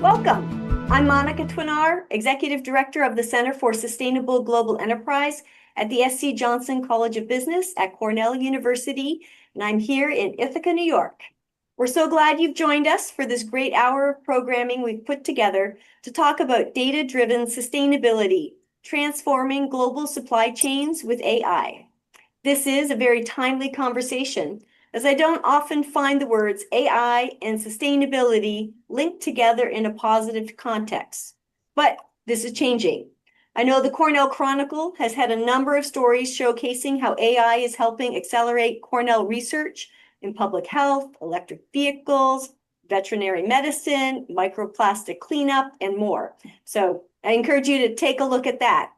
Welcome. I'm Monica Twinar, Executive Director of the Center for Sustainable Global Enterprise at the SC Johnson College of Business at Cornell University, and I'm here in Ithaca, New York. We're so glad you've joined us for this great hour of programming we've put together to talk about data-driven sustainability, transforming global supply chains with AI. This is a very timely conversation, as I don't often find the words AI and sustainability linked together in a positive context. But this is changing. I know the Cornell Chronicle has had a number of stories showcasing how AI is helping accelerate Cornell research in public health, electric vehicles, veterinary medicine, microplastic cleanup, and more. So I encourage you to take a look at that.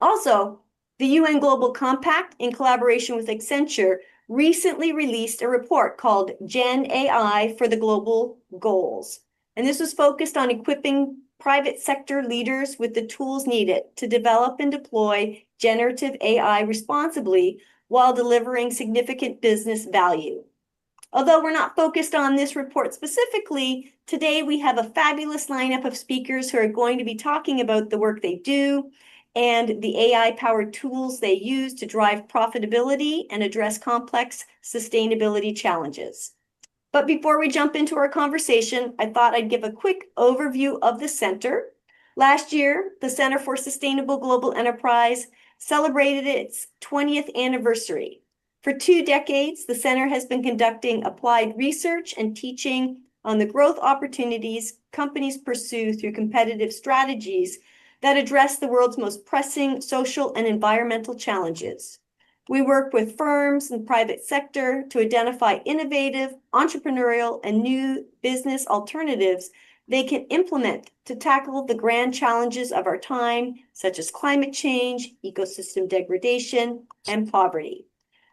Also, the UN Global Compact, in collaboration with Accenture, recently released a report called Gen AI for the Global Goals. And this was focused on equipping private sector leaders with the tools needed to develop and deploy generative AI responsibly while delivering significant business value. Although we're not focused on this report specifically, today we have a fabulous lineup of speakers who are going to be talking about the work they do and the AI-powered tools they use to drive profitability and address complex sustainability challenges. But before we jump into our conversation, I thought I'd give a quick overview of the center. Last year, the Center for Sustainable Global Enterprise celebrated its 20th anniversary. For 2 decades, the center has been conducting applied research and teaching on the growth opportunities companies pursue through competitive strategies that address the world's most pressing social and environmental challenges. We work with firms and private sector to identify innovative, entrepreneurial, and new business alternatives they can implement to tackle the grand challenges of our time, such as climate change, ecosystem degradation, and poverty.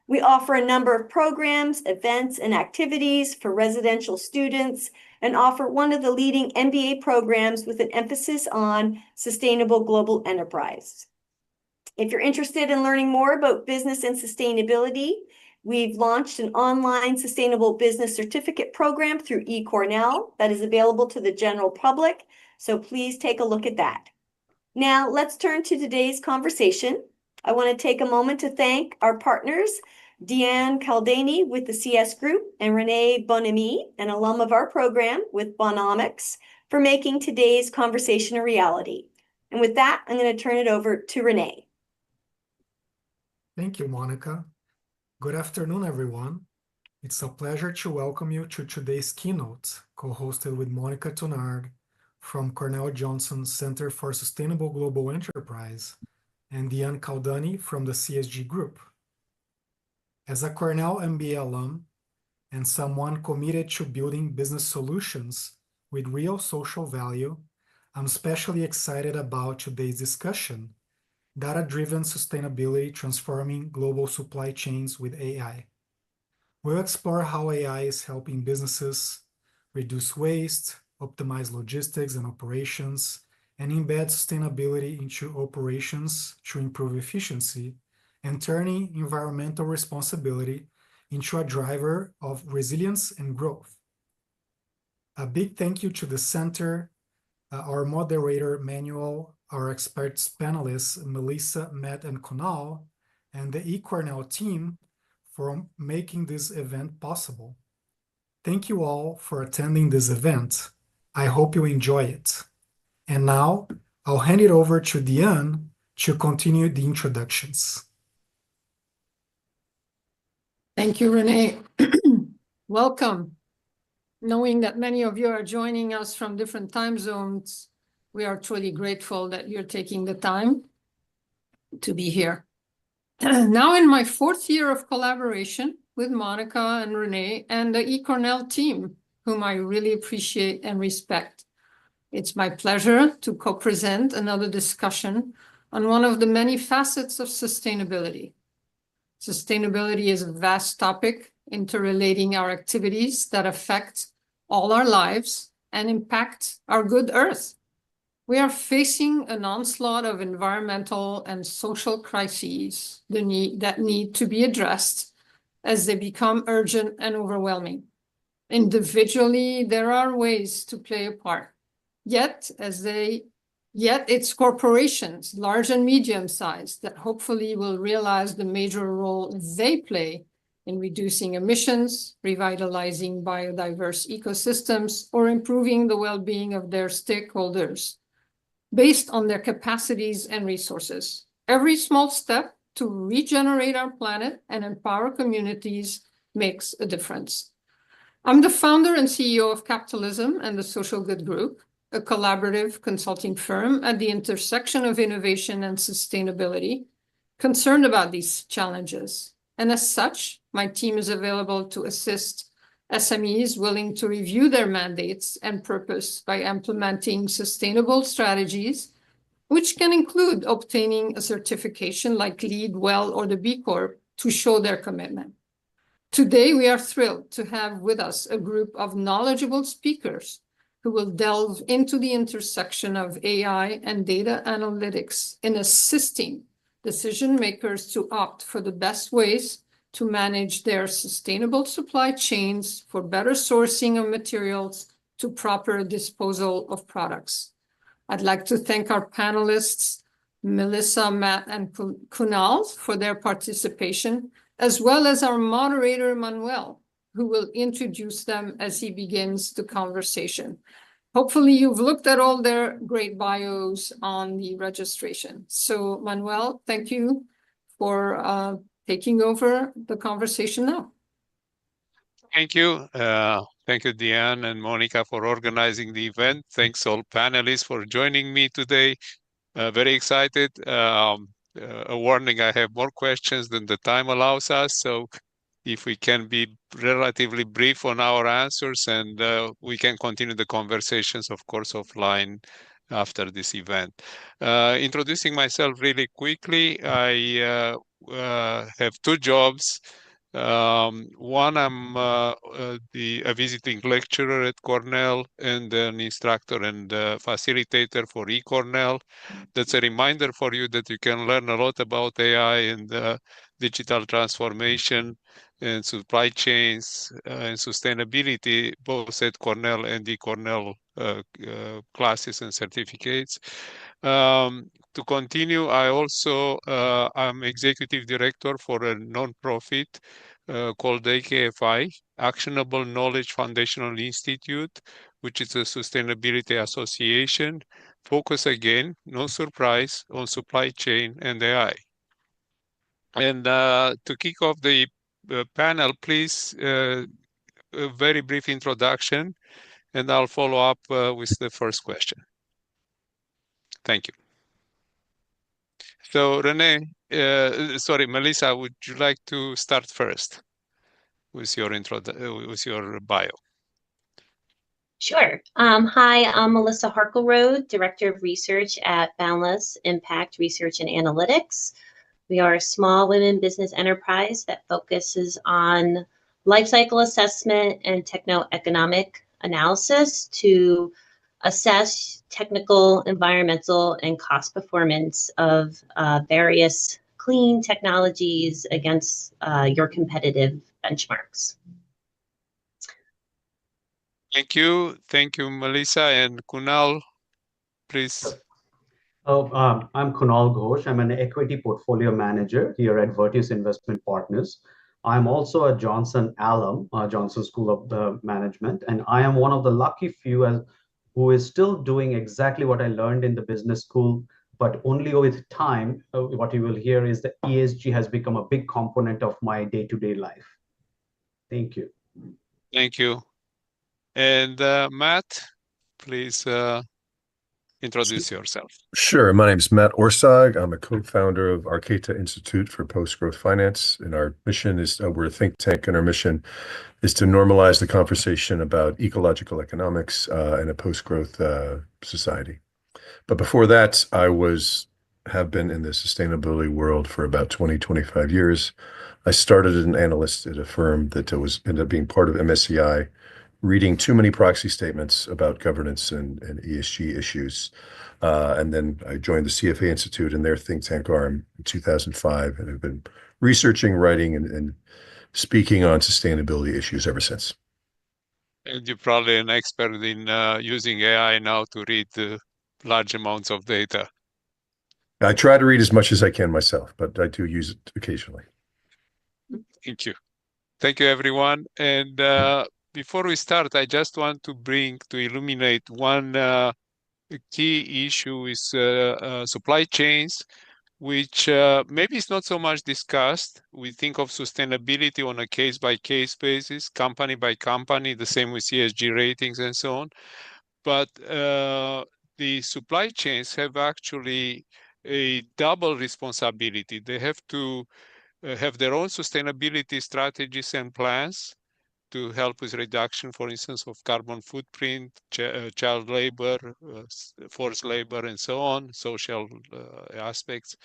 We offer a number of programs, events, and activities for residential students, and offer one of the leading MBA programs with an emphasis on sustainable global enterprise. If you're interested in learning more about business and sustainability, we've launched an online sustainable business certificate program through eCornell that is available to the general public, so please take a look at that. Now, let's turn to today's conversation. I want to take a moment to thank our partners, Deanne Caldani with the CS Group and Renee Bonamy, an alum of our program with Bonomics, for making today's conversation a reality. And with that, I'm going to turn it over to Renee. Thank you, Monica. Good afternoon, everyone. It's a pleasure to welcome you to today's keynote, co-hosted with Monica Twinar from Cornell Johnson Center for Sustainable Global Enterprise and Deanne Caldani from the CSG Group. As a Cornell MBA alum and someone committed to building business solutions with real social value, I'm especially excited about today's discussion, Data-Driven Sustainability Transforming Global Supply Chains with AI. We'll explore how AI is helping businesses reduce waste, optimize logistics and operations, and embed sustainability into operations to improve efficiency and turning environmental responsibility into a driver of resilience and growth. A big thank you to the center, our moderator, Manuel, our experts panelists, Melissa, Matt, and Kunal, and the eCornell team for making this event possible. Thank you all for attending this event. I hope you enjoy it. And now, I'll hand it over to Deanne to continue the introductions. Thank you, Renee. Welcome. Knowing that many of you are joining us from different time zones, we are truly grateful that you're taking the time to be here. Now in my 4th year of collaboration with Monica and Renee and the eCornell team, whom I really appreciate and respect, it's my pleasure to co-present another discussion on one of the many facets of sustainability. Sustainability is a vast topic, interrelating our activities that affect all our lives and impact our good Earth. We are facing an onslaught of environmental and social crises that need to be addressed as they become urgent and overwhelming. Individually, there are ways to play a part, Yet it's corporations, large and medium sized, that hopefully will realize the major role they play in reducing emissions, revitalizing biodiverse ecosystems, or improving the well-being of their stakeholders based on their capacities and resources. Every small step to regenerate our planet and empower communities makes a difference. I'm the founder and CEO of Capitalism and the Social Good Group, a collaborative consulting firm at the intersection of innovation and sustainability, concerned about these challenges. And as such, my team is available to assist SMEs willing to review their mandates and purpose by implementing sustainable strategies, which can include obtaining a certification like LEED, WELL, or the B Corp to show their commitment. Today, we are thrilled to have with us a group of knowledgeable speakers who will delve into the intersection of AI and data analytics in assisting decision makers to opt for the best ways to manage their sustainable supply chains, for better sourcing of materials to proper disposal of products. I'd like to thank our panelists, Melissa, Matt, and Kunal, for their participation, as well as our moderator, Manuel, who will introduce them as he begins the conversation. Hopefully you've looked at all their great bios on the registration. So Manuel, thank you for taking over the conversation now. Thank you. Thank you, Deanne and Monica, for organizing the event. Thanks all panelists for joining me today. Very excited. A warning, I have more questions than the time allows us. So if we can be relatively brief on our answers, and we can continue the conversations, of course, offline after this event. Introducing myself really quickly, I have two jobs. One, I'm a visiting lecturer at Cornell and an instructor and facilitator for eCornell. That's a reminder for you that you can learn a lot about AI and digital transformation and supply chains and sustainability, both at Cornell and eCornell classes and certificates. To continue, I also am executive director for a nonprofit called AKFI, Actionable Knowledge Foundational Institute, which is a sustainability association. Focus again, no surprise, on supply chain and AI. And to kick off the panel, please, a very brief introduction, and I'll follow up with the first question. Thank you. So Melissa, would you like to start first with your with your bio? Sure. Hi, I'm Melissa Harkleroad, Director of Research at Boundless Impact Research and Analytics. We are a small women business enterprise that focuses on life cycle assessment and techno-economic analysis to assess technical, environmental, and cost performance of various clean technologies against your competitive benchmarks. Thank you. Thank you, Melissa. And Kunal, please. I'm Kunal Ghosh. I'm an equity portfolio manager here at Virtus Investment Partners. I'm also a Johnson alum, Johnson School of Management, and I am one of the lucky few who is still doing exactly what I learned in the business school, but only with time. What you will hear is that ESG has become a big component of my day-to-day life. Thank you. Thank you. And Matt, please introduce yourself. Sure. My name is Matt Orsag. I'm a co-founder of Arcata Institute for Post-Growth Finance. And our mission is, we're a think tank, and our mission is to normalize the conversation about ecological economics in a post-growth society. But before that, I have been in the sustainability world for about 20, 25 years. I started as an analyst at a firm that ended up being part of MSCI, reading too many proxy statements about governance and ESG issues. And then I joined the CFA Institute and their think tank arm in 2005, and have been researching, writing, and speaking on sustainability issues ever since. And you're probably an expert in using AI now to read large amounts of data. I try to read as much as I can myself, but I do use it occasionally. Thank you. Thank you, everyone. And before we start, I just want to illuminate one key issue is supply chains, which maybe is not so much discussed. We think of sustainability on a case-by-case basis, company by company, the same with ESG ratings and so on. But the supply chains have actually a double responsibility. They have to have their own sustainability strategies and plans to help with reduction, for instance, of carbon footprint, child labor, forced labor, and so on, social aspects.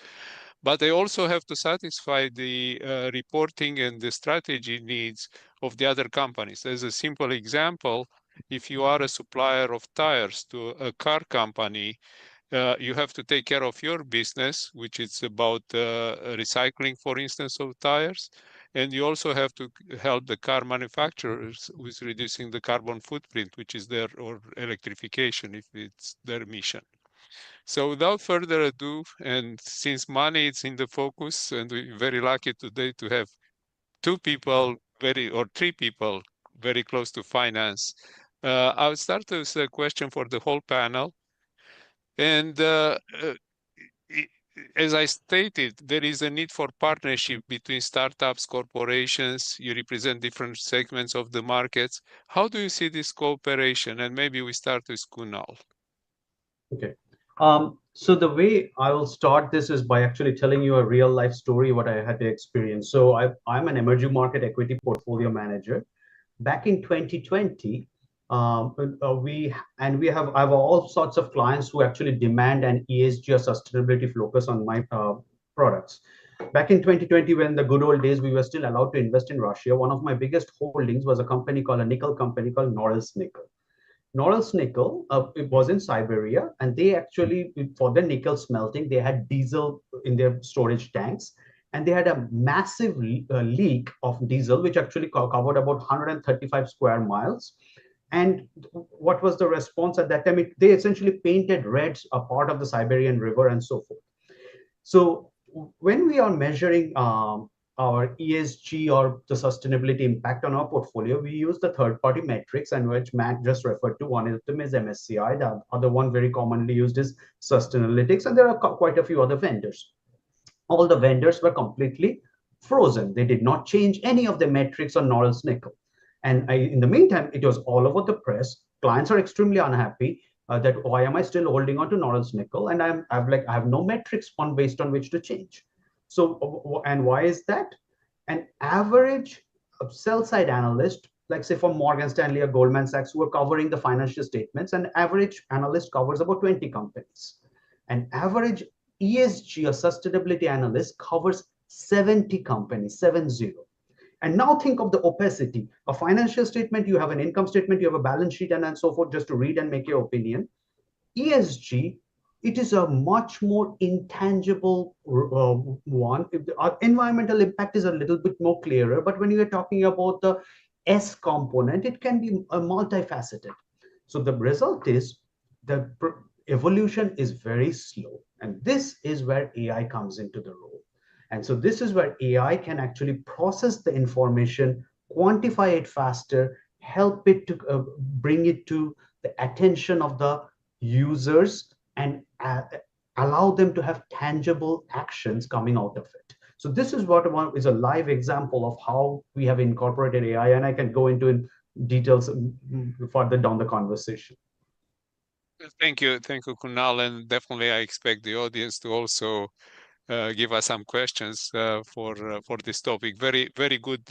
But they also have to satisfy the reporting and the strategy needs of the other companies. As a simple example, if you are a supplier of tires to a car company, you have to take care of your business, which is about recycling, for instance, of tires. And you also have to help the car manufacturers with reducing the carbon footprint, which is or electrification, if it's their mission. So without further ado, and since money is in the focus, and we're very lucky today to have three people very close to finance, I'll start with a question for the whole panel. And as I stated, there is a need for partnership between startups, corporations. You represent different segments of the markets. How do you see this cooperation? And maybe we start with Kunal. Okay. So the way I will start this is by actually telling you a real life story, what I had to experience. So I'm an emerging market equity portfolio manager. Back in 2020, I have all sorts of clients who actually demand an ESG or sustainability focus on my products. Back in 2020, when the good old days, we were still allowed to invest in Russia. One of my biggest holdings was a nickel company called Norilsk Nickel. Norilsk Nickel, it was in Siberia, and they actually, for the nickel smelting, they had diesel in their storage tanks, and they had a massive leak of diesel, which actually covered about 135 square miles. And what was the response at that time? They essentially painted red a part of the Siberian river and so forth. So when we are measuring our ESG or the sustainability impact on our portfolio, we use the third-party metrics, and which Matt just referred to. One of them is MSCI. The other one very commonly used is Sustainalytics, and there are quite a few other vendors. All the vendors were completely frozen. They did not change any of the metrics on Norilsk Nickel. And in the meantime, it was all over the press. Clients are extremely unhappy that why am I still holding on to Norilsk Nickel? And I have no metrics based on which to change. So, and why is that? An average sell-side analyst, like say from Morgan Stanley or Goldman Sachs, who are covering the financial statements, an average analyst covers about 20 companies. An average ESG or sustainability analyst covers 70 companies, 70. And now think of the opacity. A financial statement, you have an income statement, you have a balance sheet, and so forth, just to read and make your opinion. ESG, it is a much more intangible one. Our environmental impact is a little bit more clearer, but when you are talking about the S component, it can be multifaceted. So the result is the evolution is very slow. And this is where AI comes into the role. And so this is where AI can actually process the information, quantify it faster, help it to bring it to the attention of the users, and allow them to have tangible actions coming out of it. So this is what is a live example of how we have incorporated AI, and I can go into details further down the conversation. Thank you, Kunal, and definitely I expect the audience to also give us some questions for this topic. Very good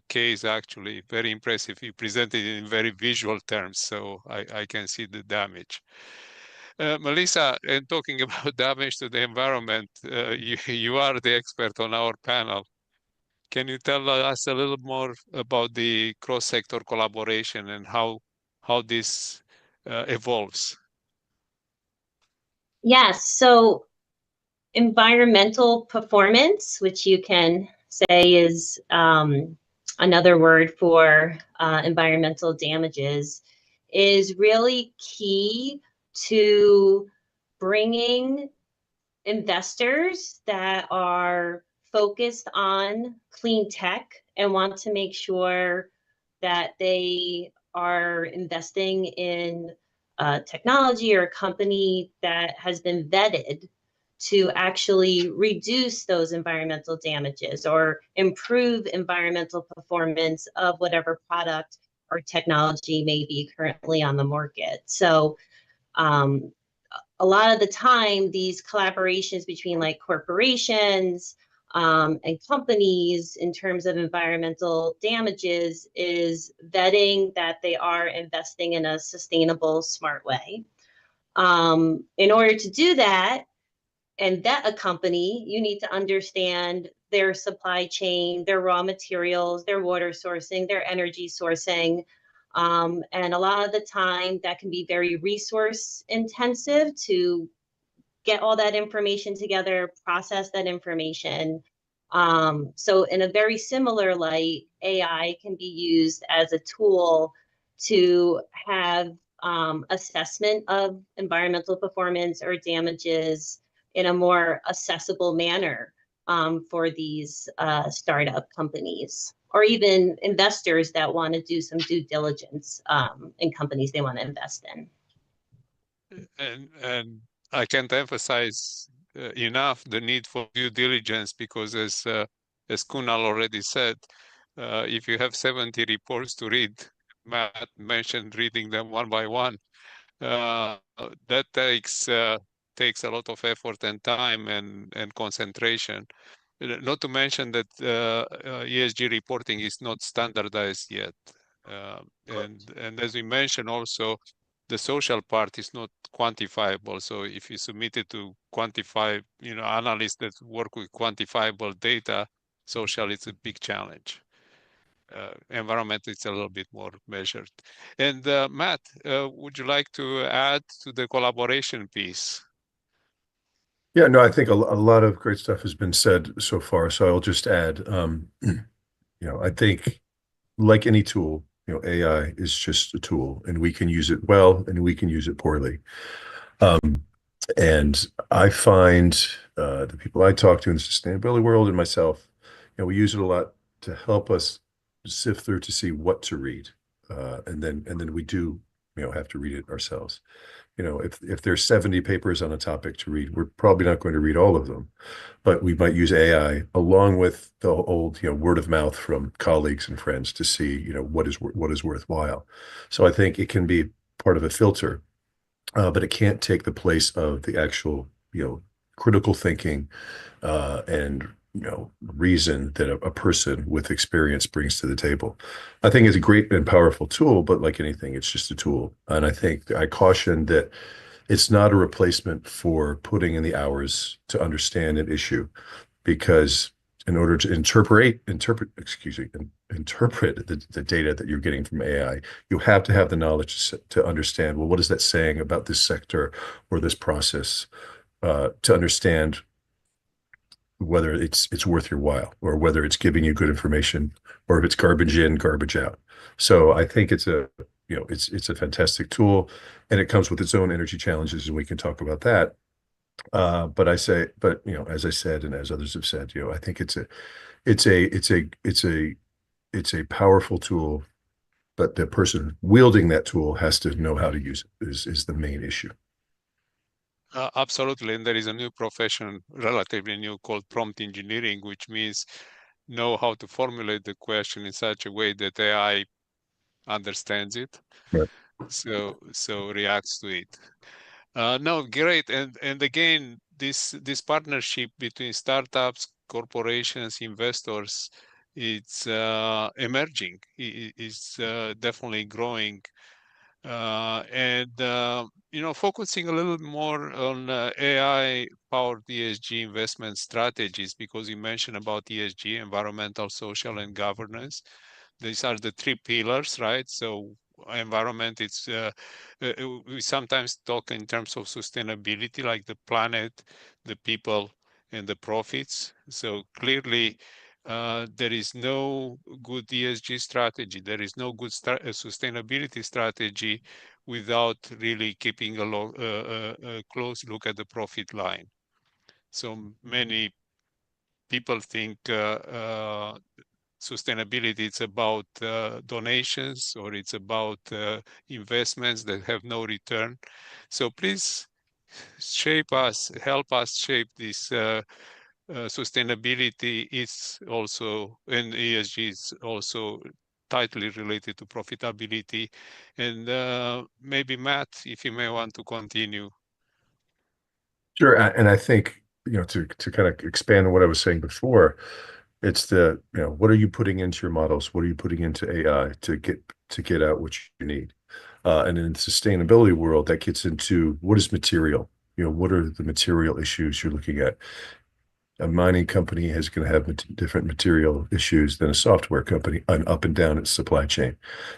case, actually. Very impressive. You presented it in very visual terms, so I can see the damage. Melissa, and talking about damage to the environment, you are the expert on our panel. Can you tell us a little more about the cross-sector collaboration and how this evolves? Yes, so environmental performance, which you can say is another word for environmental damages, is really key to bringing investors that are focused on clean tech and want to make sure that they are investing in technology or a company that has been vetted to actually reduce those environmental damages or improve environmental performance of whatever product or technology may be currently on the market. So a lot of the time, these collaborations between like corporations and companies in terms of environmental damages is vetting that they are investing in a sustainable, smart way. In order to do that and vet a company, you need to understand their supply chain, their raw materials, their water sourcing, their energy sourcing. And a lot of the time that can be very resource intensive to get all that information together, process that information. So in a very similar light, AI can be used as a tool to have assessment of environmental performance or damages in a more accessible manner for these startup companies or even investors that want to do some due diligence in companies they want to invest in. And I can't emphasize enough the need for due diligence, because as Kunal already said, if you have 70 reports to read, Matt mentioned reading them one by one, that takes a lot of effort and time and concentration. Not to mention that ESG reporting is not standardized yet. And as we mentioned also, the social part is not quantifiable. So if you submit it to quantify, analysts that work with quantifiable data, social is a big challenge. Environment is a little bit more measured. And Matt, would you like to add to the collaboration piece? Yeah, no, I think a lot of great stuff has been said so far. So I'll just add, I think like any tool, AI is just a tool, and we can use it well and we can use it poorly. And I find the people I talk to in the sustainability world and myself, we use it a lot to help us sift through to see what to read, and then we do, have to read it ourselves. If there's 70 papers on a topic to read, we're probably not going to read all of them, but we might use AI along with the old, word of mouth from colleagues and friends to see, what is worthwhile. So I think it can be part of a filter, but it can't take the place of the actual, critical thinking and reason that a person with experience brings to the table. I think it's a great and powerful tool, but like anything, it's just a tool. And I think I caution that it's not a replacement for putting in the hours to understand an issue, because in order to interpret the data that you're getting from AI, you have to have the knowledge to understand, well, what is that saying about this sector or this process, to understand whether it's worth your while, or whether it's giving you good information, or if it's garbage in, garbage out. So I think it's a fantastic tool, and it comes with its own energy challenges, and we can talk about that. But as I said, and as others have said, I think it's a powerful tool, but the person wielding that tool has to know how to use it is the main issue. Absolutely. And there is a new profession, relatively new, called prompt engineering, which means know how to formulate the question in such a way that AI understands it. Right. So reacts to it. No, great. And again, this partnership between startups, corporations, investors, it's emerging. It's definitely growing. Focusing a little more on AI-powered ESG investment strategies, because you mentioned about ESG, environmental, social, and governance. These are the three pillars, right? So environment, it's we sometimes talk in terms of sustainability, like the planet, the people, and the profits. So clearly, there is no good ESG strategy. There is no good sustainability strategy without really keeping a close look at the profit line. So many people think sustainability it's about donations or it's about investments that have no return. So please help us shape this sustainability is also, and ESG is also tightly related to profitability. And maybe Matt, if you may want to continue. Sure, and I think, to kind of expand on what I was saying before, it's what are you putting into your models? What are you putting into AI to get out what you need? And in the sustainability world, that gets into what is material? What are the material issues you're looking at? A mining company is going to have different material issues than a software company, and up and down its supply chain.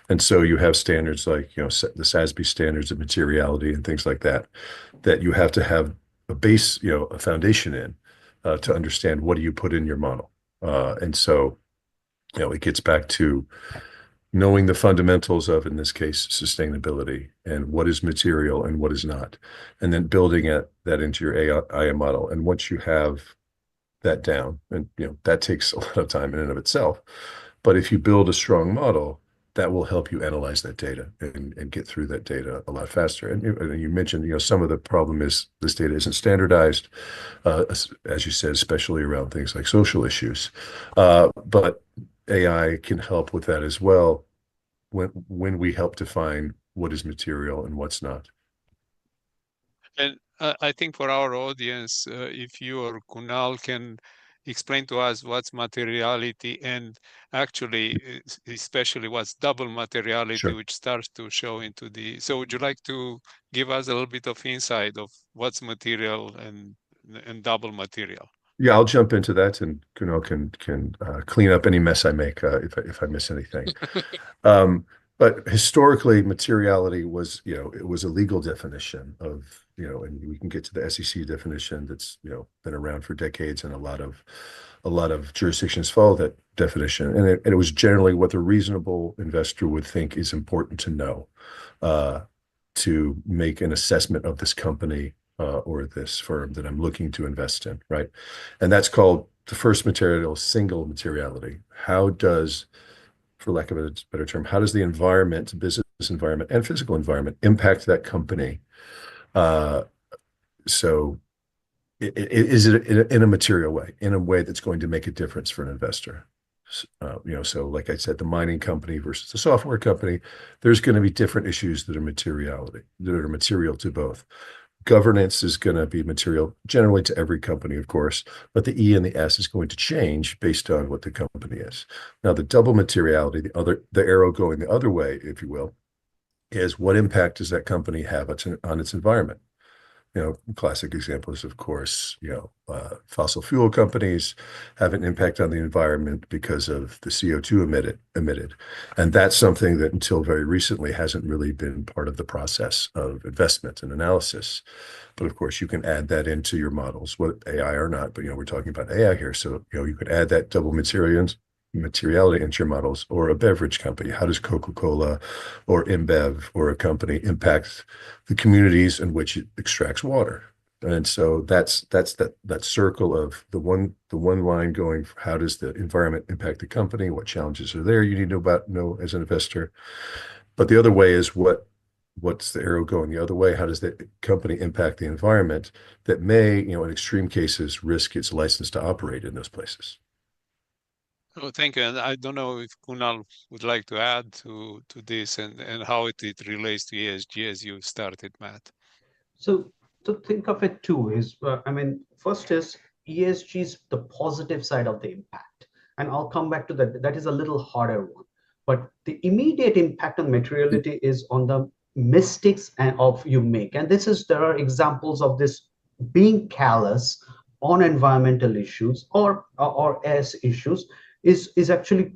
And so you have standards like, the SASB standards of materiality and things like that you have to have a base, a foundation in to understand what do you put in your model. And so, it gets back to knowing the fundamentals of, in this case, sustainability and what is material and what is not, and then building that into your AI model. And once you have that down, and that takes a lot of time in and of itself, but if you build a strong model, that will help you analyze that data and get through that data a lot faster. And you mentioned, some of the problem is this data isn't standardized, as you said, especially around things like social issues. But AI can help with that as well when we help define what is material and what's not. And I think for our audience, if you or Kunal can explain to us what's materiality and actually, especially what's double materiality, Sure. which starts to show into so would you like to give us a little bit of insight of what's material and double material? Yeah, I'll jump into that, and Kunal can clean up any mess I make if I miss anything. But historically, materiality was, it was a legal definition of, and we can get to the SEC definition that's, been around for decades, and a lot of jurisdictions follow that definition. And it was generally what a reasonable investor would think is important to know to make an assessment of this company or this firm that I'm looking to invest in, right? And that's called the first material, single materiality. How does, for lack of a better term, how does the environment, business environment and physical environment impact that company? So is it in a material way, in a way that's going to make a difference for an investor? So like I said, the mining company versus the software company, there's going to be different issues that are material to both. Governance is going to be material generally to every company, of course, but the E and the S is going to change based on what the company is. Now, the double materiality, the arrow going the other way, if you will, is what impact does that company have on its environment? Classic examples, of course, fossil fuel companies have an impact on the environment because of the CO2 emitted. And that's something that until very recently hasn't really been part of the process of investment and analysis. But of course, you can add that into your models, what AI or not, but we're talking about AI here. So, you could add that double materiality into your models. Or a beverage company, how does Coca-Cola or InBev or a company impact the communities in which it extracts water? And so that's that circle of the one line going, how does the environment impact the company? What challenges are there you need to know as an investor? But the other way is what's the arrow going the other way? How does the company impact the environment that may, in extreme cases, risk its license to operate in those places? Oh, thank you. And I don't know if Kunal would like to add to this and how it relates to ESG as you started, Matt. So to think of it too is, first is ESG is the positive side of the impact. And I'll come back to that. That is a little harder one. But the immediate impact on materiality is on the mistakes you make. And there are examples of this being callous on environmental issues or S issues is actually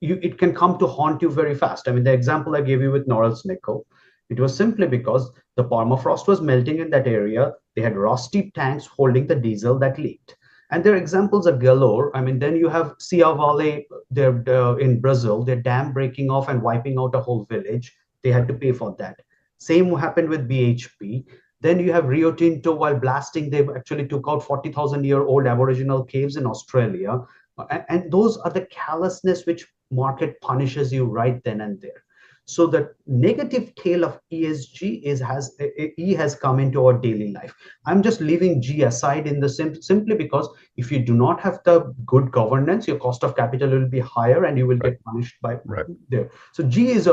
it can come to haunt you very fast. The example I gave you with Norrell's nickel, it was simply because the permafrost was melting in that area. They had rusty tanks holding the diesel that leaked. And their examples are galore. I mean, then you have Cia Vale, they're in Brazil, their dam breaking off and wiping out a whole village. They had to pay for that. Same happened with BHP. Then you have Rio Tinto, while blasting, they actually took out 40,000-year-old Aboriginal caves in Australia. And those are the callousness which market punishes you right then and there. So the negative tail of ESG has come into our daily life. I'm just leaving G aside in the simply because if you do not have the good governance, your cost of capital will be higher and you will get punished by there. So G is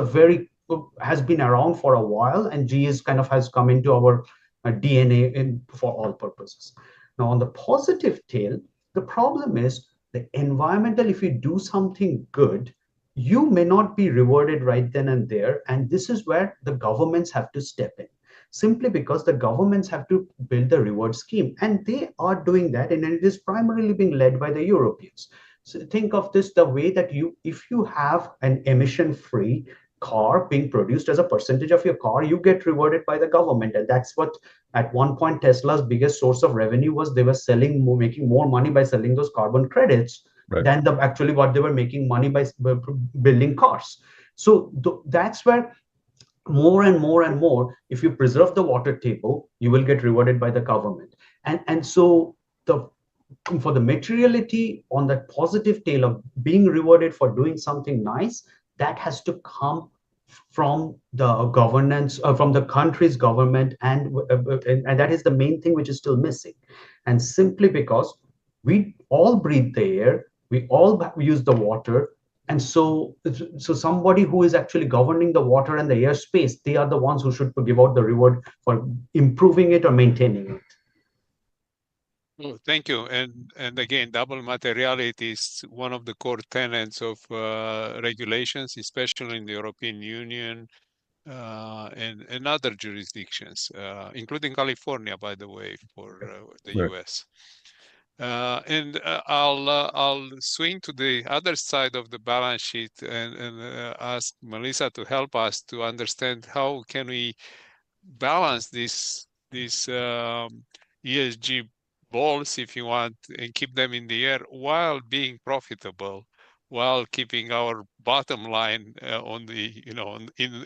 has been around for a while, and G is has come into our DNA for all purposes. Now on the positive tail, the problem is the environmental. If you do something good, you may not be rewarded right then and there. And this is where the governments have to step in, simply because the governments have to build the reward scheme. And they are doing that, and it is primarily being led by the Europeans. So think of this the way that if you have an emission-free car being produced as a percentage of your car, you get rewarded by the government. And that's what at one point Tesla's biggest source of revenue was. They were making more money by selling those carbon credits than actually what they were making money by building cars. So that's where more and more and more, if you preserve the water table, you will get rewarded by the government. And so for the materiality on that positive tail of being rewarded for doing something nice, that has to come from the governance, from the country's government, and that is the main thing which is still missing. And simply because we all breathe the air, we all use the water, and so somebody who is actually governing the water and the air space, they are the ones who should give out the reward for improving it or maintaining it. Oh, thank you. And again, double materiality is one of the core tenets of regulations, especially in the European Union and other jurisdictions, including California, by the way, for the US. And I'll swing to the other side of the balance sheet and ask Melissa to help us to understand how can we balance these ESG balls, if you want, and keep them in the air while being profitable, while keeping our bottom line on the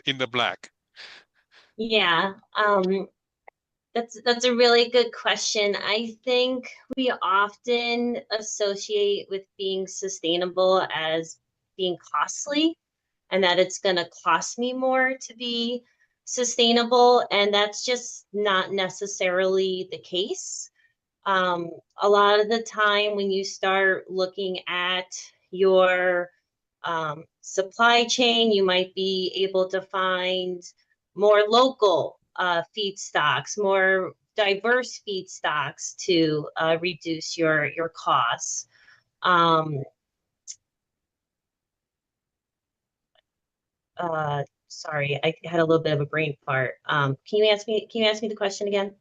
in the black. Yeah, that's a really good question. I think we often associate with being sustainable as being costly, and that it's going to cost me more to be sustainable, and that's just not necessarily the case. A lot of the time when you start looking at your supply chain, you might be able to find more local feedstocks, more diverse feedstocks to reduce your costs. Sorry, I had a little bit of a brain fart. Can you ask me the question again?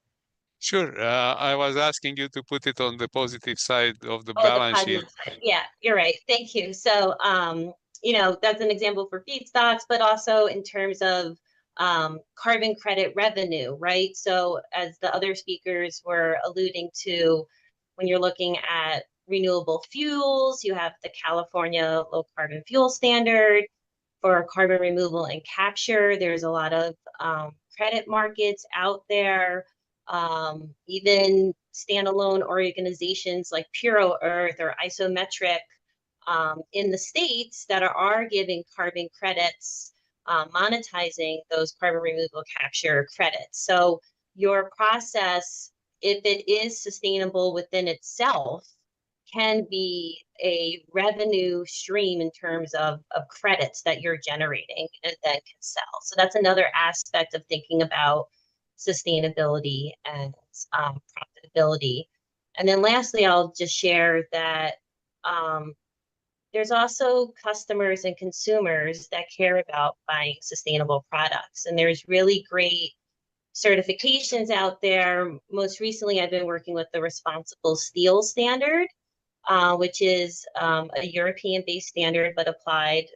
Sure. I was asking you to put it on the positive side of the Oh, balance the sheet. side. Yeah, you're right. Thank you. So, that's an example for feedstocks, but also in terms of carbon credit revenue, right? So as the other speakers were alluding to, when you're looking at renewable fuels, you have the California Low Carbon Fuel Standard for carbon removal and capture. There's a lot of credit markets out there, even standalone organizations like Puro Earth or Isometric in the States that are giving carbon credits, monetizing those carbon removal capture credits. So your process, if it is sustainable within itself, can be a revenue stream in terms of credits that you're generating and then can sell. So that's another aspect of thinking about sustainability and profitability. And then lastly, I'll just share that there's also customers and consumers that care about buying sustainable products. And there's really great certifications out there. Most recently, I've been working with the Responsible Steel Standard, which is a European-based standard, but applied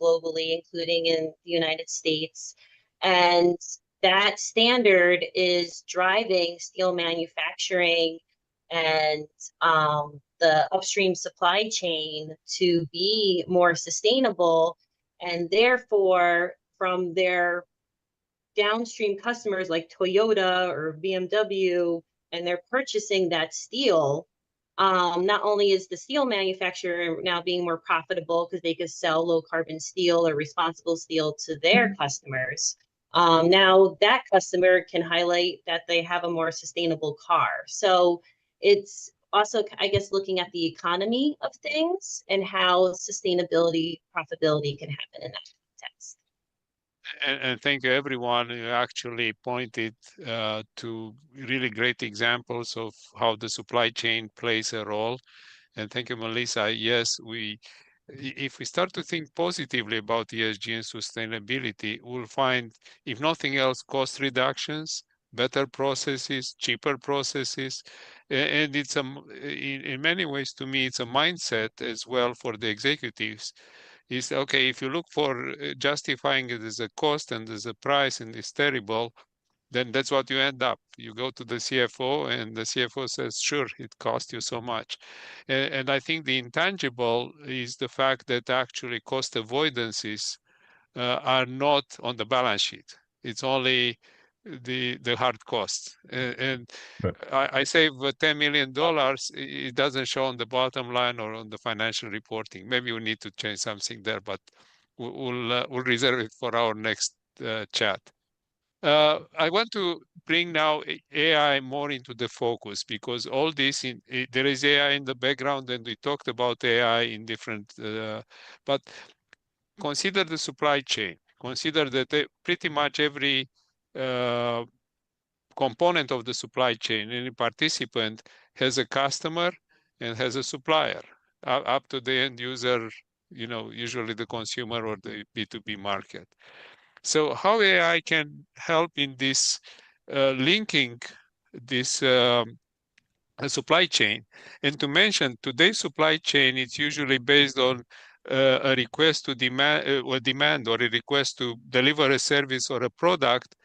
globally, including in the United States. And that standard is driving steel manufacturing and the upstream supply chain to be more sustainable, and therefore from their downstream customers like Toyota or BMW, and they're purchasing that steel. Not only is the steel manufacturer now being more profitable because they could sell low carbon steel or responsible steel to their customers, now that customer can highlight that they have a more sustainable car. So it's also, I guess, looking at the economy of things and how sustainability, profitability can happen in that context. And thank you, everyone who actually pointed to really great examples of how the supply chain plays a role. And thank you, Melissa. Yes, if we start to think positively about ESG and sustainability, we'll find, if nothing else, cost reductions, better processes, cheaper processes. And it's in many ways, to me, it's a mindset as well for the executives. Is okay, if you look for justifying it as a cost and as a price and it's terrible, then that's what you end up. You go to the CFO and the CFO says, sure, it cost you so much. And I think the intangible is the fact that actually cost avoidances are not on the balance sheet. It's only the hard costs. And Right. I save $10 million, it doesn't show on the bottom line or on the financial reporting. Maybe we need to change something there, but we'll reserve it for our next chat. I want to bring now AI more into the focus, because all this, there is AI in the background, and we talked about AI in different, but consider the supply chain. Consider that pretty much every component of the supply chain, any participant has a customer and has a supplier, up to the end user, usually the consumer or the B2B market. So how AI can help in this linking this supply chain? And to mention, today's supply chain, it's usually based on a request to demand or a request to deliver a service or a product,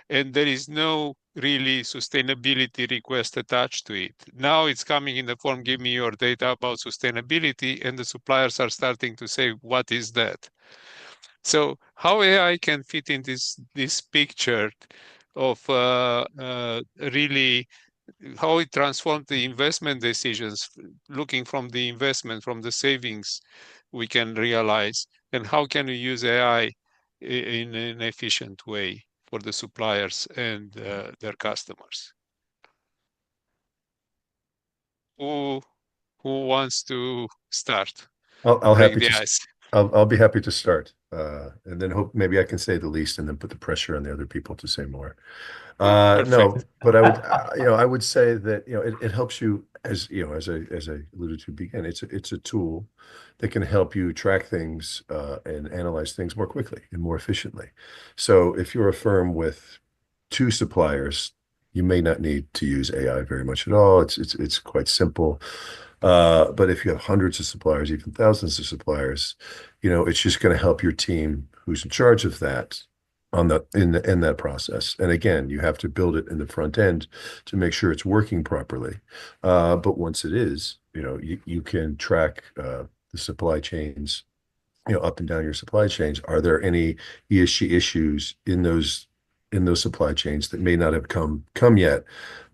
and there is no really sustainability request attached to it. Now it's coming in the form, give me your data about sustainability, and the suppliers are starting to say, what is that? So how AI can fit in this picture of really how it transforms the investment decisions, looking from the investment, from the savings we can realize, and how can we use AI in an efficient way for the suppliers and their customers? Who wants to start? I'll Break happy the to ice. I'll be happy to start, and then hope maybe I can say the least, and then put the pressure on the other people to say more. No, Perfect. but I would, I would say that, it helps you, as as I alluded to begin, it's a tool that can help you track things and analyze things more quickly and more efficiently. So if you're a firm with 2 suppliers, you may not need to use AI very much at all. It's quite simple. But if you have hundreds of suppliers, even thousands of suppliers, it's just going to help your team who's in charge of that in that process. And again, you have to build it in the front end to make sure it's working properly. But once it is, you can track the supply chains, up and down your supply chains. Are there any ESG issues in those supply chains that may not have come yet,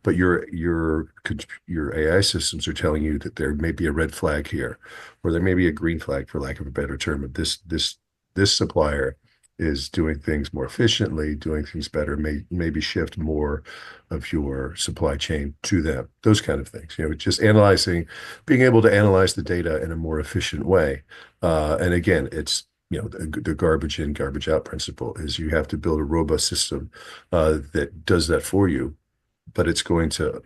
but your AI systems are telling you that there may be a red flag here, or there may be a green flag, for lack of a better term, of this supplier is doing things more efficiently, doing things better, maybe shift more of your supply chain to them. Those kind of things. Just being able to analyze the data in a more efficient way. And again, it's the garbage in, garbage out principle is you have to build a robust system that does that for you, but it's going to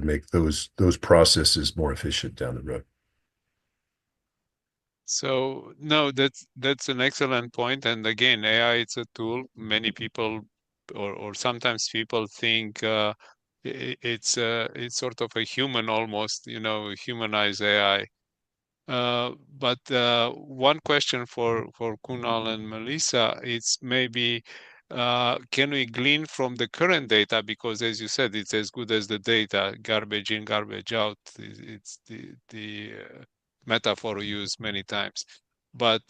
make those processes more efficient down the road. So no, that's an excellent point. And again, AI, it's a tool. Many people, or sometimes people think it's sort of a human almost, humanize AI. But one question for Kunal and Melissa, it's maybe can we glean from the current data? Because as you said, it's as good as the data, garbage in, garbage out. It's the metaphor we use many times. But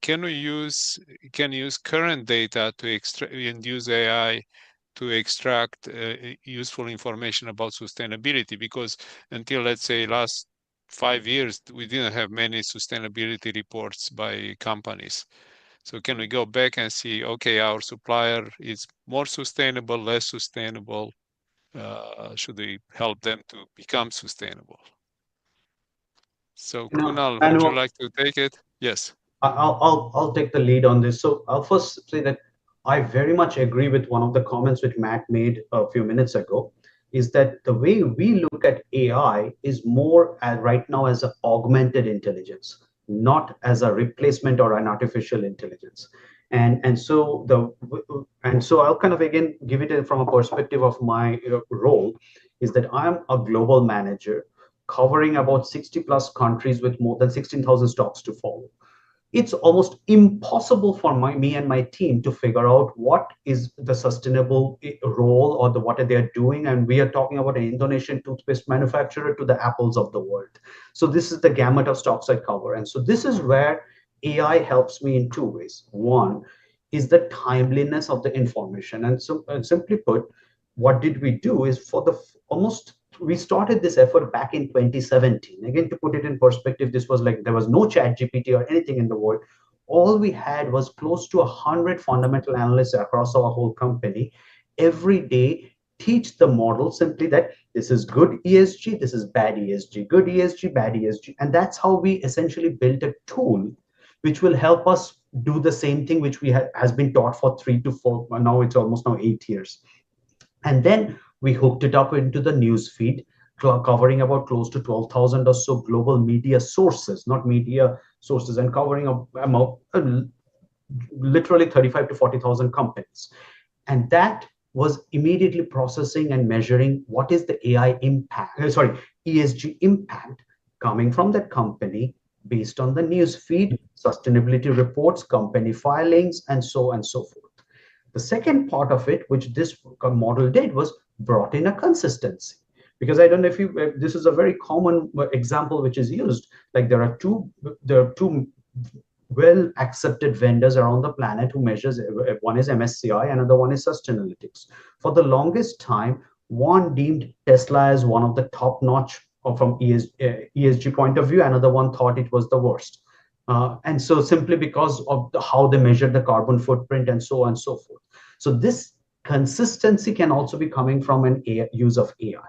can we use current data to and use AI to extract useful information about sustainability? Because until, let's say, last 5 years, we didn't have many sustainability reports by companies. So can we go back and see, okay, our supplier is more sustainable, less sustainable? Should we help them to become sustainable? So Kunal, would you like to take it? Yes. I'll take the lead on this. So I'll first say that I very much agree with one of the comments which Matt made a few minutes ago, is that the way we look at AI is more right now as an augmented intelligence, not as a replacement or an artificial intelligence. And so I'll kind of again give it from a perspective of my role, is that I'm a global manager covering about 60 plus countries with more than 16,000 stocks to follow. It's almost impossible for me and my team to figure out what is the sustainable role or what they're doing. And we are talking about an Indonesian toothpaste manufacturer to the Apples of the world. So this is the gamut of stocks I cover. And so this is where AI helps me in two ways. One is the timeliness of the information. And so simply put, what did we do is we started this effort back in 2017. Again, to put it in perspective, this was like there was no chat GPT or anything in the world. All we had was close to 100 fundamental analysts across our whole company. Every day, teach the model simply that this is good ESG, this is bad ESG, good ESG, bad ESG. And that's how we essentially built a tool which will help us do the same thing which has been taught for 3 to 4, now it's almost 8 years. And then we hooked it up into the news feed, covering about close to 12,000 or so global media sources, not media sources, and covering literally 35 to 40,000 companies. And that was immediately processing and measuring what is the ESG impact coming from that company based on the news feed, sustainability reports, company filings, and so on and so forth. The second part of it, which this model did, was brought in a consistency. Because I don't know if this is a very common example which is used. Like there are two well accepted vendors around the planet who measures. One is MSCI, another one is Sustainalytics. For the longest time, one deemed Tesla as one of the top notch from ESG point of view. Another one thought it was the worst. And so simply because of how they measure the carbon footprint and so on and so forth. So this consistency can also be coming from an use of AI.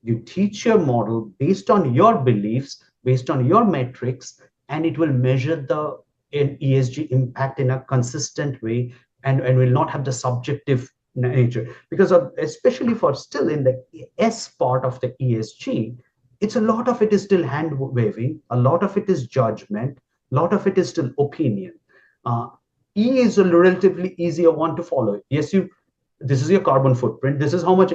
You teach your model based on your beliefs, based on your metrics, and it will measure the ESG impact in a consistent way and will not have the subjective nature. Because especially for still in the S part of the ESG, it's a lot of it is still hand waving, a lot of it is judgment, a lot of it is still opinion. E is a relatively easier one to follow. Yes, this is your carbon footprint. This is how much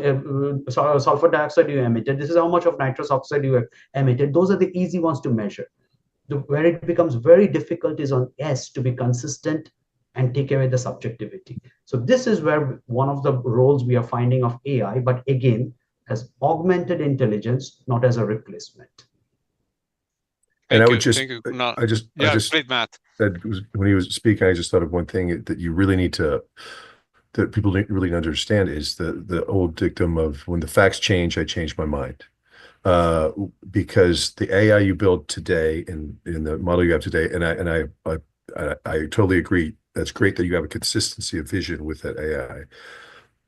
sulfur dioxide you emitted. This is how much of nitrous oxide you have emitted. Those are the easy ones to measure. Where it becomes very difficult is on S to be consistent and take away the subjectivity. So this is where one of the roles we are finding of AI, but again, as augmented intelligence, not as a replacement. And Thank I would you. just, Thank you, Kunal. I just, Please, Matt. when he was speaking, I just thought of one thing that you really need to, that people really understand is the old dictum of when the facts change, I change my mind. Because the AI you build today in the model you have today, and I totally agree. That's great that you have a consistency of vision with that AI.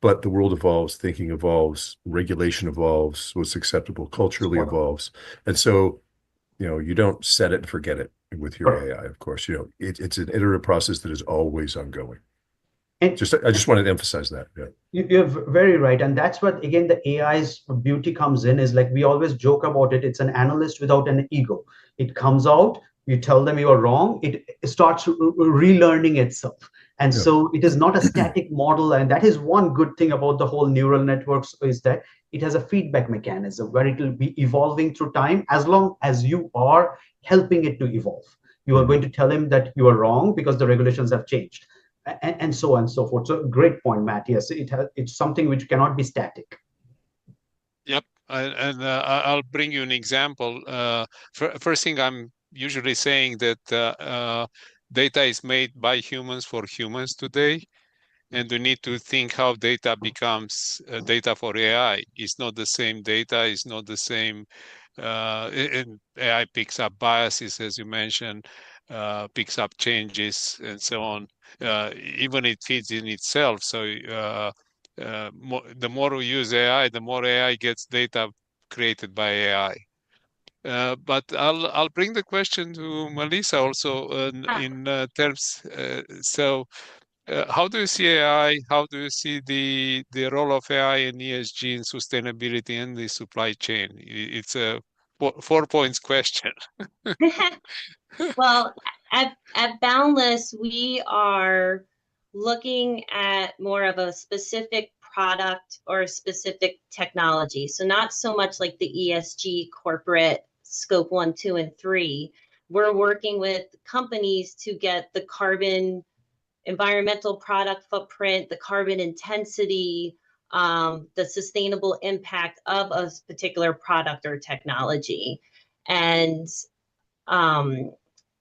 But the world evolves, thinking evolves, regulation evolves, what's acceptable culturally evolves. And so, you don't set it and forget it with your AI, of course. It's an iterative process that is always ongoing. And I just wanted to emphasize that. Yeah. You're very right. And that's what, again, the AI's beauty comes in, is like we always joke about it. It's an analyst without an ego. It comes out, you tell them you are wrong, it starts relearning itself. And so it is not a static model. And that is one good thing about the whole neural networks, is that it has a feedback mechanism where it will be evolving through time as long as you are helping it to evolve. You are going to tell him that you are wrong because the regulations have changed. and so on and so forth. So great point, Matt. Yes, it's something which cannot be static. Yep, and I'll bring you an example. First thing, I'm usually saying that data is made by humans for humans today, and we need to think how data becomes data for AI. It's not the same data, it's not the same, and AI picks up biases, as you mentioned, picks up changes and so on. Even it feeds in itself. So the more we use AI, the more AI gets data created by AI. But I'll bring the question to Melissa also in terms. How do you see AI? How do you see the role of AI in ESG and sustainability in the supply chain? It's a 4 points question. Well, at Boundless, we are looking at more of a specific product or a specific technology. So not so much like the ESG corporate scope 1, 2, and 3. We're working with companies to get the carbon environmental product footprint, the carbon intensity, the sustainable impact of a particular product or technology. And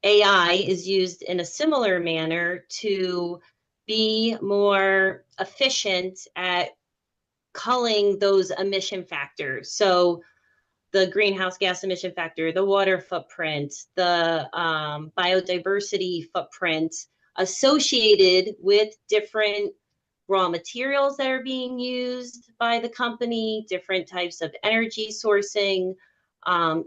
AI is used in a similar manner to be more efficient at culling those emission factors. So the greenhouse gas emission factor, the water footprint, the biodiversity footprint associated with different raw materials that are being used by the company, different types of energy sourcing.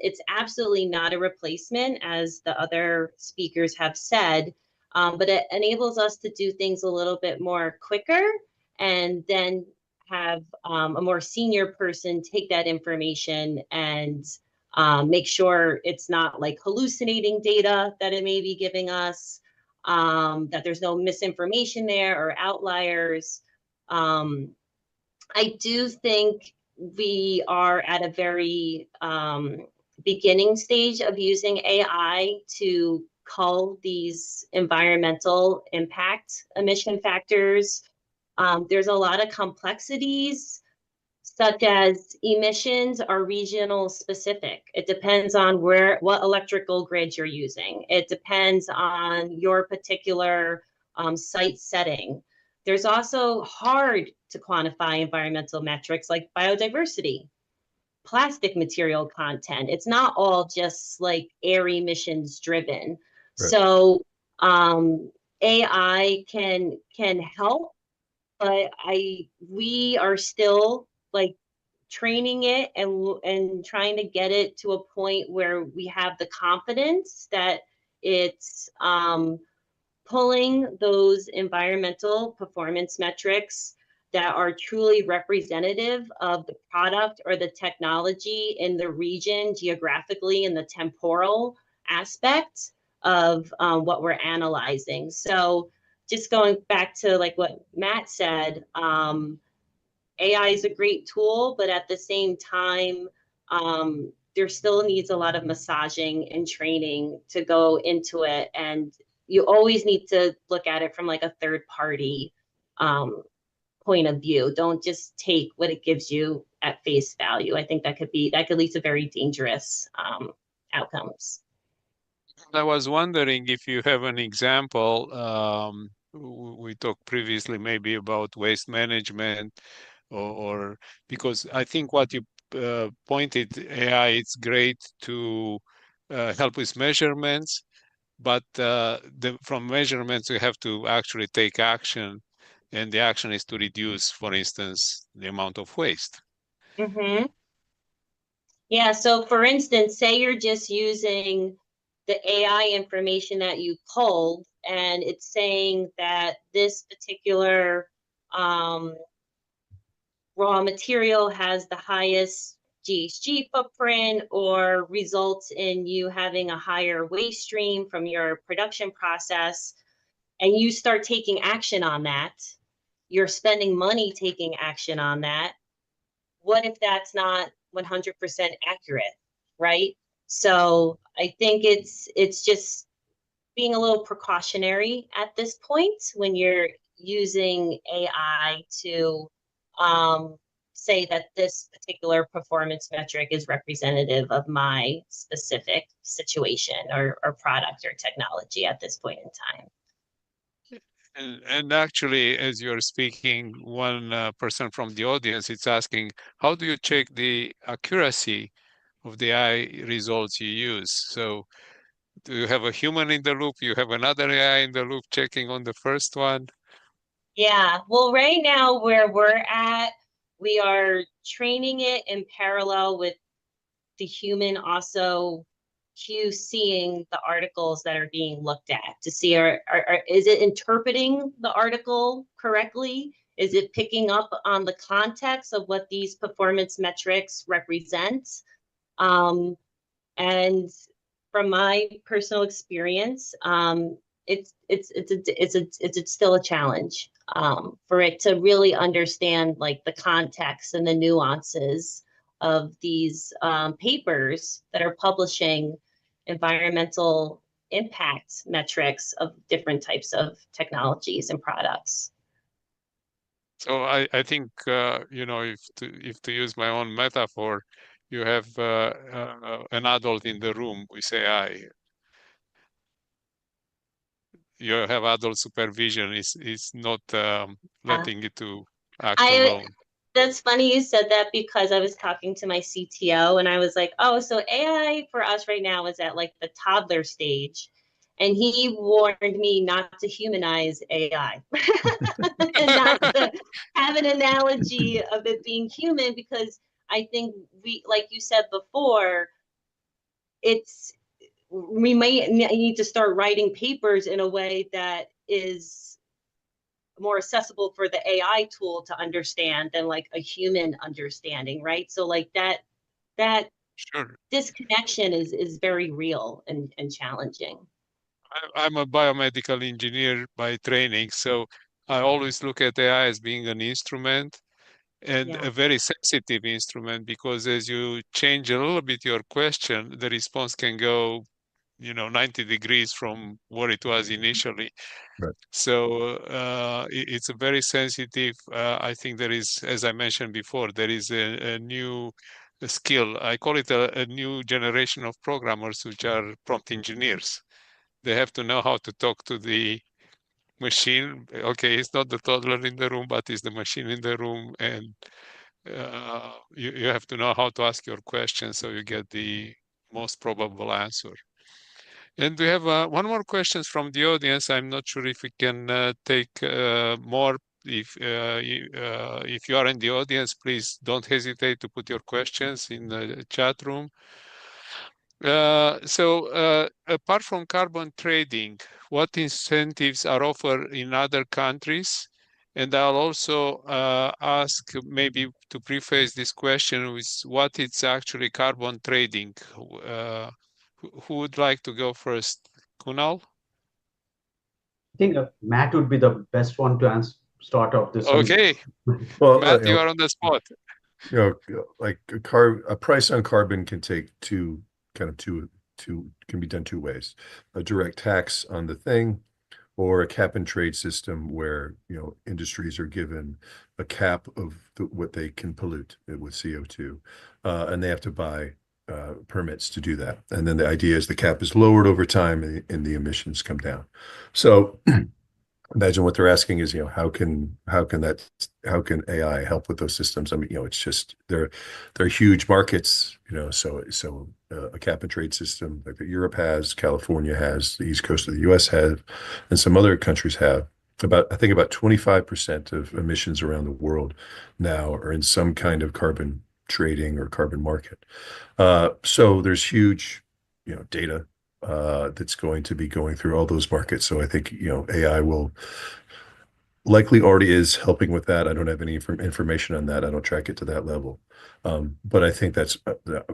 It's absolutely not a replacement, as the other speakers have said, but it enables us to do things a little bit more quicker and then have a more senior person take that information and make sure it's not like hallucinating data that it may be giving us, that there's no misinformation there or outliers. I do think we are at a very beginning stage of using AI to cull these environmental impact emission factors. There's a lot of complexities, such as emissions are regional specific. It depends on what electrical grid you're using. It depends on your particular site setting. There's also hard to quantify environmental metrics like biodiversity, plastic material content. It's not all just like air emissions driven. Right. So AI can help, but we are still like training it and trying to get it to a point where we have the confidence that it's pulling those environmental performance metrics that are truly representative of the product or the technology in the region, geographically, in the temporal aspect of what we're analyzing. So just going back to like what Matt said, AI is a great tool, but at the same time, there still needs a lot of massaging and training to go into it. And you always need to look at it from like a third party point of view. Don't just take what it gives you at face value. I think that could lead to very dangerous outcomes. I was wondering if you have an example. We talked previously maybe about waste management, or because I think what you pointed, AI, it's great to help with measurements, but from measurements you have to actually take action, and the action is to reduce, for instance, the amount of waste. Mm-hmm. Yeah, so for instance, say you're just using the AI information that you pulled, and it's saying that this particular raw material has the highest GHG footprint or results in you having a higher waste stream from your production process, and you start taking action on that, you're spending money taking action on that. What if that's not 100% accurate, right? So I think it's just being a little precautionary at this point when you're using AI to say that this particular performance metric is representative of my specific situation or product or technology at this point in time. And actually, as you're speaking, one person from the audience is asking, how do you check the accuracy of the AI results you use? So do you have a human in the loop? You have another AI in the loop checking on the first one? Yeah, well, right now where we're at, we are training it in parallel with the human also QCing the articles that are being looked at to see is it interpreting the article correctly? Is it picking up on the context of what these performance metrics represent? And from my personal experience, it's still a challenge for it to really understand like the context and the nuances of these papers that are publishing environmental impact metrics of different types of technologies and products. So I think, if to use my own metaphor, you have an adult in the room, we say I. You have adult supervision, is not letting it to act alone. That's funny you said that because I was talking to my CTO and I was like, oh, so AI for us right now is at like the toddler stage. And he warned me not to humanize AI and not to have an analogy of it being human, because I think we, like you said before, we might need to start writing papers in a way that is more accessible for the AI tool to understand than like a human understanding, right? So like that Sure. disconnection is very real and challenging. I'm a biomedical engineer by training, so I always look at AI as being an instrument, and a very sensitive instrument, because as you change a little bit your question, the response can go 90 degrees from what it was initially. Right. So it's a very sensitive, I think there is, as I mentioned before, there is a new skill. I call it a new generation of programmers, which are prompt engineers. They have to know how to talk to the machine. Okay, it's not the toddler in the room, but it's the machine in the room. And you have to know how to ask your question so you get the most probable answer. And we have one more question from the audience. I'm not sure if we can take more. If you are in the audience, please don't hesitate to put your questions in the chat room. So apart from carbon trading, what incentives are offered in other countries? And I'll also ask, maybe to preface this question, with what is actually carbon trading. Who would like to go first? Kunal? I think Matt would be the best one to start off this. Okay. Well, Matt, you are on the spot. like a price on carbon can take can be done two ways: a direct tax on the thing, or a cap and trade system where industries are given a cap of what they can pollute with CO2, and they have to buy permits to do that. And then the idea is the cap is lowered over time and the emissions come down. So imagine what they're asking is, how can AI help with those systems? I mean, it's just they're huge markets, so a cap and trade system like that Europe has, California has, the East Coast of the US have, and some other countries have. I think about 25% of emissions around the world now are in some kind of carbon trading or carbon market. So there's huge, data that's going to be going through all those markets. So I think, AI will likely already is helping with that. I don't have any information on that. I don't track it to that level. But I think that's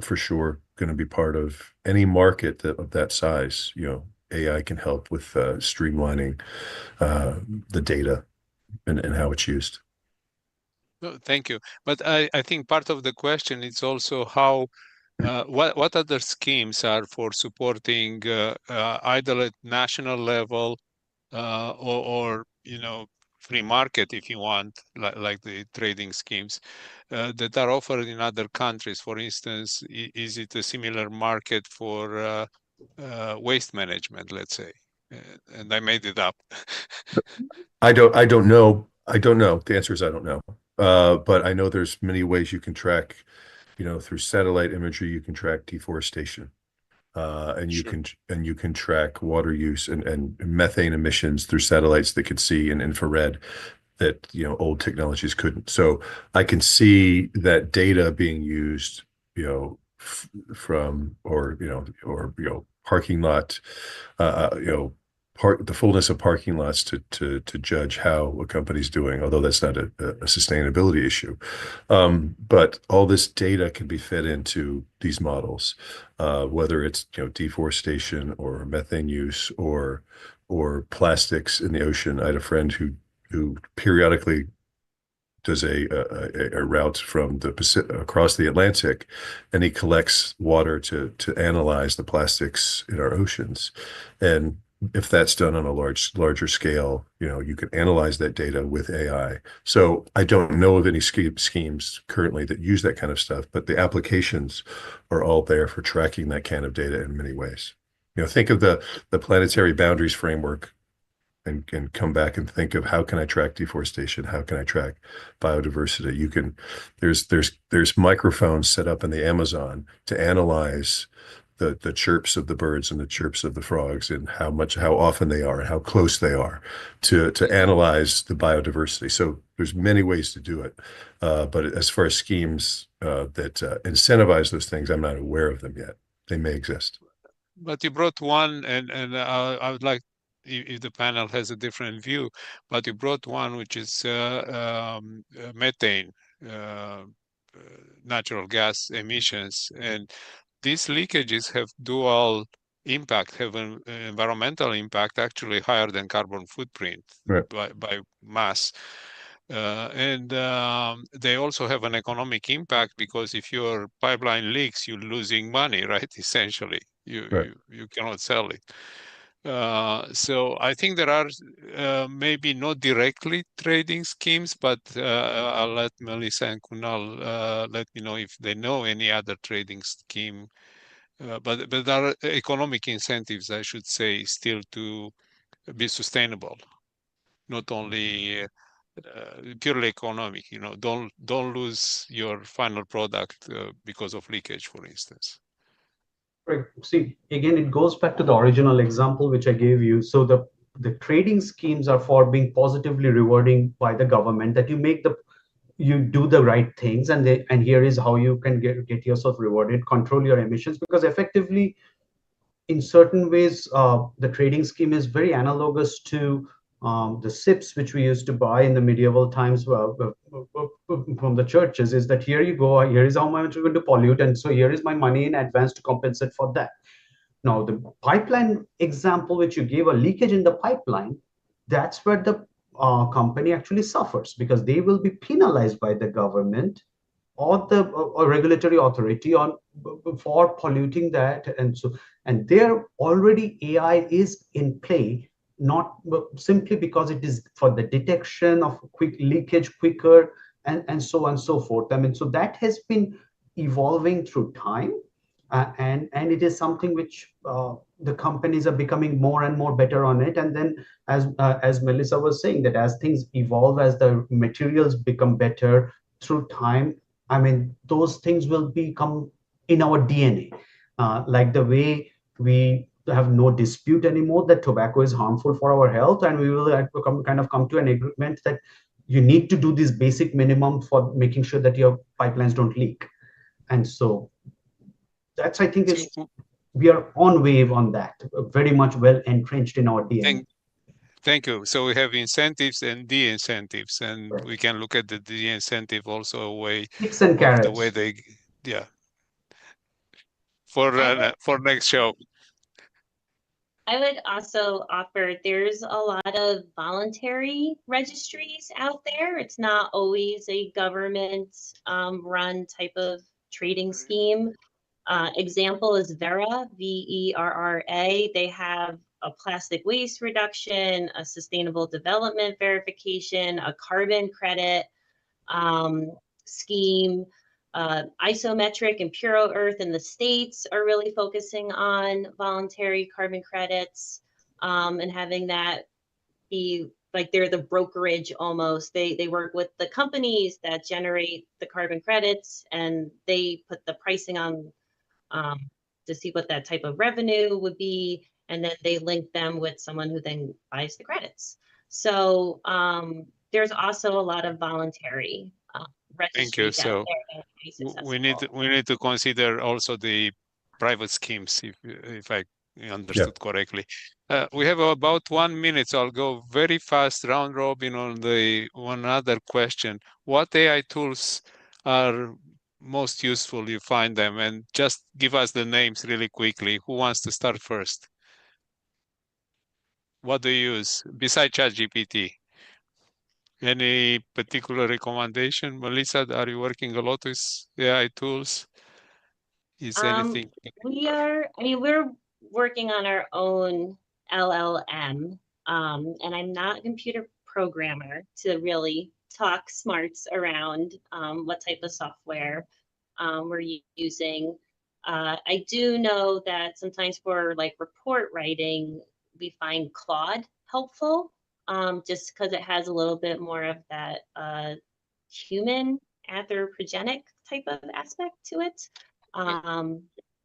for sure going to be part of any market of that size. AI can help with streamlining the data and how it's used. Thank you. But I think part of the question is also how What other schemes are for supporting either at national level or free market, if you want, like the trading schemes that are offered in other countries? For instance, is it a similar market for waste management, let's say? And I made it up. I don't know. I don't know. The answer is I don't know. But I know there's many ways you can track, through satellite imagery, you can track deforestation. And you Sure. can track water use and methane emissions through satellites that could see in infrared that old technologies couldn't. So I can see that data being used, from or parking lot, the fullness of parking lots to judge how a company's doing, although that's not a sustainability issue. But all this data can be fed into these models, whether it's deforestation or methane use or plastics in the ocean. I had a friend who periodically does a route from the Pacific across the Atlantic, and he collects water to analyze the plastics in our oceans. And if that's done on a larger scale, you can analyze that data with AI. So I don't know of any schemes currently that use that kind of stuff, but the applications are all there for tracking that kind of data in many ways. Think of the planetary boundaries framework and come back and think of how can I track deforestation? How can I track biodiversity? There's microphones set up in the Amazon to analyze the chirps of the birds and the chirps of the frogs and how often they are and how close they are to analyze the biodiversity. So there's many ways to do it. But as far as schemes that incentivize those things, I'm not aware of them yet. They may exist. But you brought one, and I would like, if the panel has a different view, but you brought one which is methane, natural gas emissions, and these leakages have dual impact, have an environmental impact actually higher than carbon footprint Right. by mass. And they also have an economic impact, because if your pipeline leaks, you're losing money, right? Essentially, Right. you cannot sell it. So I think there are maybe not directly trading schemes, but I'll let Melissa and Kunal let me know if they know any other trading scheme. But there are economic incentives, I should say, still to be sustainable, not only purely economic. Don't lose your final product because of leakage, for instance. Right. See, again, it goes back to the original example which I gave you. So the trading schemes are for being positively rewarding by the government, that you do the right things, and here is how you can get yourself rewarded, control your emissions, because effectively, in certain ways, the trading scheme is very analogous to the SIPs which we used to buy in the medieval times from the churches. Is that here you go, here is how much you're going to pollute, and so here is my money in advance to compensate for that. Now, the pipeline example which you gave, a leakage in the pipeline, that's where the company actually suffers, because they will be penalized by the government or the regulatory authority for polluting that. And there already AI is in play, not simply because it is for the detection of quick leakage quicker and so on and so forth. I mean, so that has been evolving through time, and it is something which the companies are becoming more and more better on it. And then, as Melissa was saying, that as things evolve, as the materials become better through time, I mean, those things will become in our DNA. Like the way we have no dispute anymore that tobacco is harmful for our health, and we will come to an agreement that you need to do this basic minimum for making sure that your pipelines don't leak. And so that's, I think, we are on wave on that, very much well entrenched in our DNA. Thank you. So we have incentives and de-incentives, and we can look at the de-incentive also a way Sticks and of the carrots. way they, for next show. I would also offer, there's a lot of voluntary registries out there. It's not always a government run type of trading scheme. Example is Verra, VERRA. They have a plastic waste reduction, a sustainable development verification, a carbon credit scheme. Isometric and Puro Earth in the States are really focusing on voluntary carbon credits and having that be like they're the brokerage almost. They work with the companies that generate the carbon credits, and they put the pricing on to see what that type of revenue would be, and then they link them with someone who then buys the credits. So there's also a lot of voluntary Thank you. registries out So there that can be we need to consider also the private schemes, if I understood correctly. We have about 1 minute, so I'll go very fast round robin on the one other question. What AI tools are most useful? You find them, and just give us the names really quickly. Who wants to start first? What do you use besides ChatGPT? Any particular recommendation? Melissa, are you working a lot with AI tools? Is anything? We're working on our own LLM, and I'm not a computer programmer to really talk smarts around what type of software we're using. I do know that sometimes for like report writing, we find Claude helpful, just because it has a little bit more of that human anthropogenic type of aspect to it.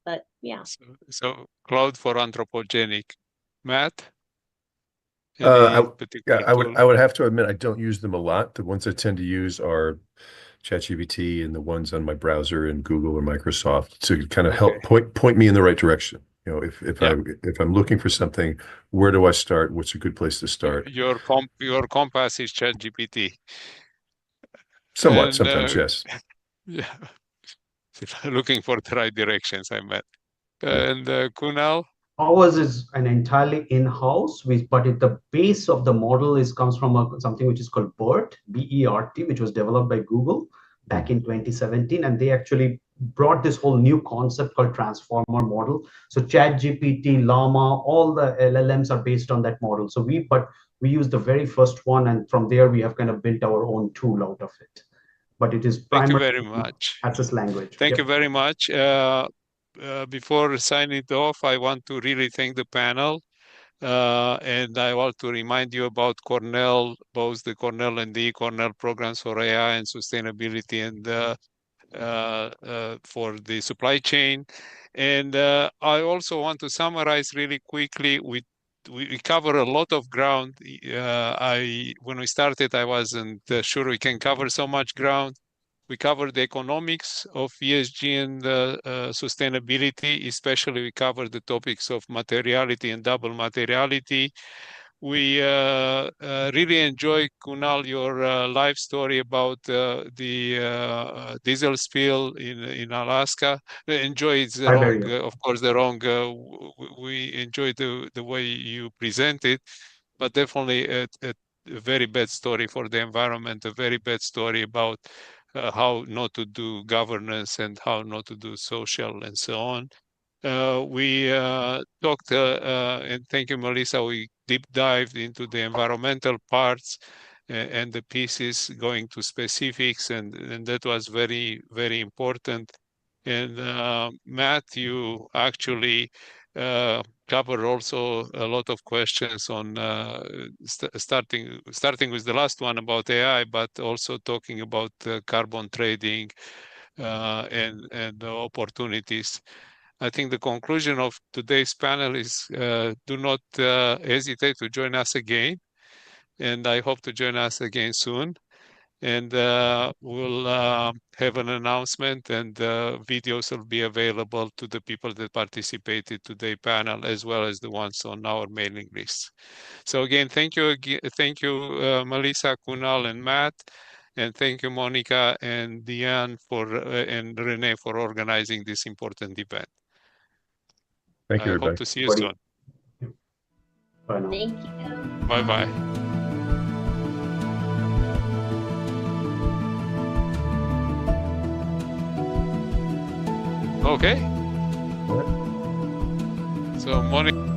But yeah. So Claude for anthropogenic. Matt? I particular tool? would have to admit I don't use them a lot. The ones I tend to use are ChatGPT and the ones on my browser in Google or Microsoft to kind of help point me in the right direction. You know, if I'm looking for something, where do I start? What's a good place to start? Your compass is ChatGPT. Somewhat, sometimes, yes. Yeah. Looking for the right directions, I meant. And Kunal? Ours is an entirely in-house, but the base of the model comes from something which is called BERT, B-E-R-T, which was developed by Google back in 2017, and they actually brought this whole new concept called transformer model. So ChatGPT, Llama, all the LLMs are based on that model. So we use the very first one, and from there we have kind of built our own tool out of it. But it is primarily Thank you very much. access language. Thank you very much. Before signing it off, I want to really thank the panel. And I want to remind you about Cornell, both the Cornell and the Cornell programs for AI and sustainability and for the supply chain. And I also want to summarize really quickly. We cover a lot of ground. When we started, I wasn't sure we can cover so much ground. We covered the economics of ESG and sustainability, especially we covered the topics of materiality and double materiality. We really enjoy, Kunal, your life story about the diesel spill in Alaska. Enjoy is the wrong, of course, the wrong. We enjoy the way you present it, but definitely a very bad story for the environment, a very bad story about how not to do governance and how not to do social and so on. We talked, and thank you, Melissa, we deep dived into the environmental parts and the pieces going to specifics, and that was very, very important. And Matt, you actually cover also a lot of questions on starting with the last one about AI, but also talking about carbon trading and the opportunities. I think the conclusion of today's panel is do not hesitate to join us again, and I hope to join us again soon. And we'll have an announcement, and videos will be available to the people that participated today's panel, as well as the ones on our mailing list. So again, thank you, Melissa, Kunal, and Matt, and thank you, Monica and Diane and Renee for organizing this important event. Thank you, I everybody. hope to see you soon. Bye now. Thank you. Bye-bye. Okay. So Monica.